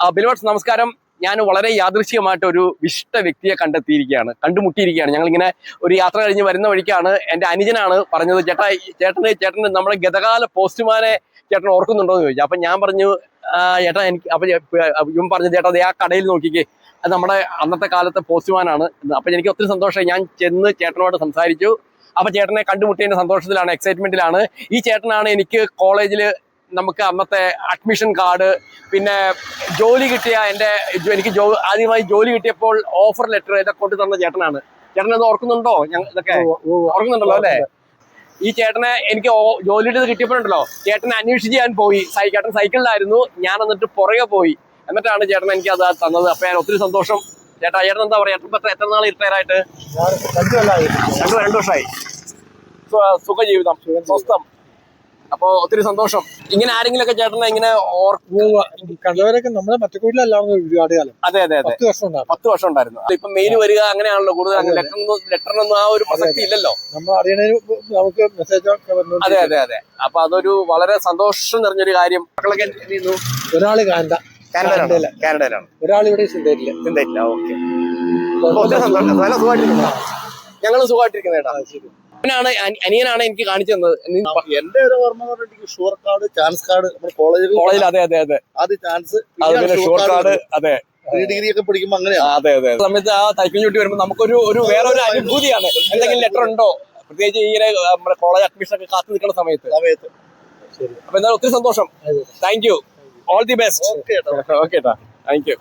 ബിൽവർട്സ് നമസ്കാരം. ഞാൻ വളരെ യാദൃശ്ചികമായിട്ട് ഒരു വിശിഷ്ട വ്യക്തിയെ കണ്ടുമുട്ടിയിരിക്കുകയാണ്. ഞങ്ങളിങ്ങനെ ഒരു യാത്ര കഴിഞ്ഞ് വരുന്ന വഴിക്കാണ് എൻ്റെ അനുജനാണ് പറഞ്ഞത്, ചേട്ടന് നമ്മുടെ ഗതകാല പോസ്റ്റ്മാനെ ചേട്ടൻ ഓർക്കുന്നുണ്ടോ എന്ന് ചോദിച്ചു. അപ്പൊ ഞാൻ പറഞ്ഞു ചേട്ടാ എനിക്ക് ഇവൻ പറഞ്ഞു ചേട്ടാ അതേ ആ കടയിൽ നോക്കിക്കേ, അത് നമ്മുടെ അന്നത്തെ കാലത്തെ പോസ്റ്റ്മാനാണ്. അപ്പൊ എനിക്ക് ഒത്തിരി സന്തോഷമായി. ഞാൻ ചെന്ന് ചേട്ടനോട് സംസാരിച്ചു. അപ്പൊ ചേട്ടനെ കണ്ടുമുട്ടിയതിന്റെ സന്തോഷത്തിലാണ്, എക്സൈറ്റ്മെന്റിലാണ്. ഈ ചേട്ടനാണ് എനിക്ക് കോളേജിൽ നമുക്ക് അന്നത്തെ അഡ്മിഷൻ കാർഡ്, പിന്നെ ജോലി കിട്ടിയ എനിക്ക് ആദ്യമായി ജോലി കിട്ടിയപ്പോൾ ഓഫർ ലെറ്റർ ഇതൊക്കെ കൊണ്ടു തന്ന ചേട്ടനാണ്. ചേട്ടനത് ഓർക്കുന്നുണ്ടോ? ഇതൊക്കെ ഓർക്കുന്നുണ്ടല്ലോ അല്ലേ? ഈ ചേട്ടനെ എനിക്ക് ജോലിയുടെ കിട്ടിയപ്പോഴുണ്ടല്ലോ, ചേട്ടനെ അന്വേഷിച്ച് ഞാൻ പോയി. ചേട്ടൻ സൈക്കിളിലായിരുന്നു, ഞാൻ എന്നിട്ട് പുറകെ പോയി. എന്നിട്ടാണ് ചേട്ടൻ എനിക്ക് അത് തന്നത്. അപ്പൊ ഞാൻ ഒത്തിരി സന്തോഷം. ചേട്ടൻ എന്താ പറയാ, എത്ര നാൾ റിട്ടയർ ആയിട്ട്? 2 വർഷമായി. സുഖജീവിതം, സ്വസ്ഥം. അപ്പൊ ഒത്തിരി സന്തോഷം. ഇങ്ങനെ ആരെങ്കിലും ഒക്കെ ചേട്ടനെ ഇങ്ങനെ കണ്ടവരൊക്കെ നമ്മുടെ മറ്റക്കുടിലല്ലായിരുന്നു ഒരുപാട് കാലം. അതെ 10 വർഷം ഉണ്ടായിരുന്നു. ഇപ്പൊ മെയിൽ വരിക അങ്ങനെയാണല്ലോ കൂടുതൽ. ലെറ്ററിനൊന്നും ആ ഒരു പ്രസക്തി ഇല്ലല്ലോ. നമ്മൾ അറിയണതിന് നമുക്ക് മെസ്സേജ്. അതെ. അപ്പൊ അതൊരു വളരെ സന്തോഷം നിറഞ്ഞൊരു കാര്യം. മക്കളൊക്കെ എന്ത് ചെയ്യുന്നു? ഒരാള് കാനഡയിലാണ്, ഒരാൾ ഇവിടെ ചിന്തയില്ല. ഓക്കെ, നല്ല സുഖമായിട്ടിരിക്കുന്നു. ഞങ്ങളും സുഖമായിട്ടിരിക്കുന്നത് കേട്ടോ. അനിയനാണ് എനിക്ക് കാണിച്ചു തന്നത്. എന്റെ ഒരു ഓർമ്മ പറഞ്ഞിട്ട് ഷുവർ കാർഡ്, ചാൻസ് കാർഡ് നമ്മുടെ കോളേജിൽ. അതെ ആദ്യം ചാൻസ്, ഷുവർ കാർഡ്. അതെ, ഡിഗ്രി ഒക്കെ പഠിക്കുമ്പോ അങ്ങനെയാണ്. അതെ സമയത്ത് ആ സൈക്കിൾ ചൂട്ടി വരുമ്പോൾ നമുക്കൊരു വേറൊരു അനുഭൂതിയാണ്. എന്തെങ്കിലും ലെറ്റർ ഉണ്ടോ, പ്രത്യേകിച്ച് ഇങ്ങനെ നമ്മുടെ കോളേജ് അഡ്മിഷൻ ഒക്കെ കാത്തു നിൽക്കുന്ന സമയത്ത്. അപ്പൊ എന്തായാലും ഒത്തിരി സന്തോഷം. Thank you, all the best. Okay thank you.